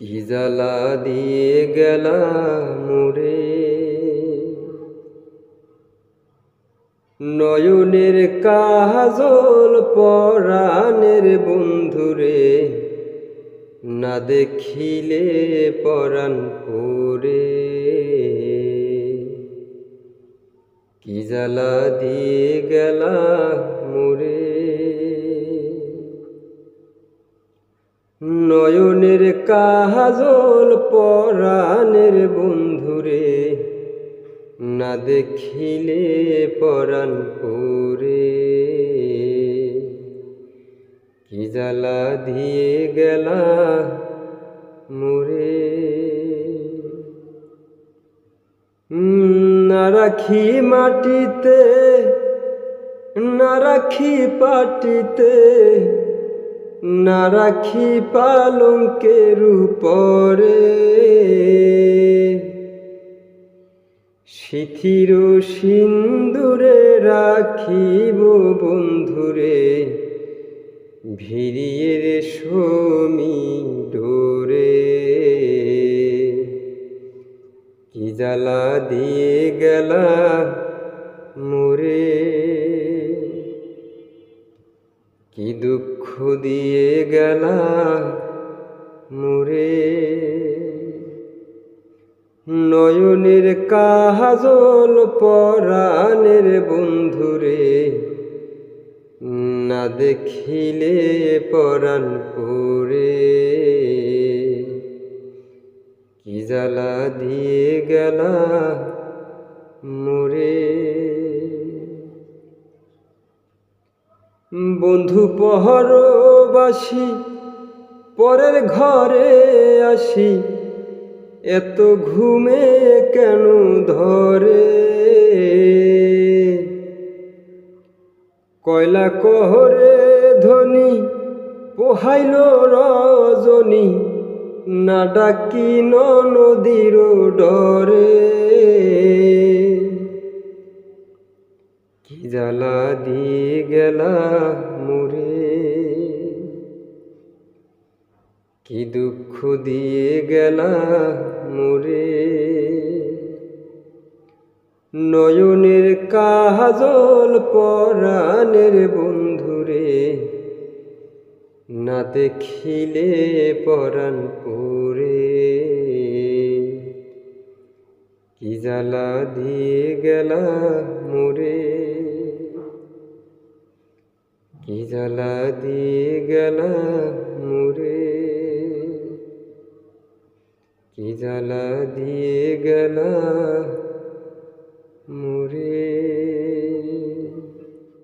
কি জ্বালা দিয়ে গেলা মোরে, নয়নের কাজল পরাণের বন্ধুরে, না দেখিলে পরাণ পুরে। কি জ্বালা দিয়ে গেলা মোরে, নয়নের কাজল পরাণের বন্ধুরে, না দেখিলে পরাণ পুরে। কি জ্বালা দিয়ে গেলা মোরে, না রাখি মাটিতে না রাখি পাটিতে, না রাখি পালঙ্কের উপরে, শিথির সিন্দুরে রাখিব বন্ধুরে, ভিড়িয়ে রেশমি ডোরে। কি জ্বালা দিয়ে গেলা মোরে, কি দুঃখ দিয়ে গেলা মোরে, নয়নের কাজল পরাণের বন্ধুরে, না দেখিলে পরাণ পুরে। কি জ্বালা দিয়ে গেলা মোরে, বন্ধু পহরবাসী পরের ঘরে আসি, এত ঘুমে কেন ধরে। কয়লা কহরে ধ্বনি পোহাইল রজনী, না ডাকি নদীর ডরে। কি জ্বালা দিয়ে গেলা মোরে, কি দুঃখ দিয়ে গেলা মোরে, নয়নের কাজল পরাণের বন্ধুরে, না দেখিলে পরাণ পুরে। কি জ্বালা দিয়ে গেলা মোরে, কি জ্বালা দিয়ে গেলা মোরে, কি জ্বালা দিয়ে গেলা মোরে।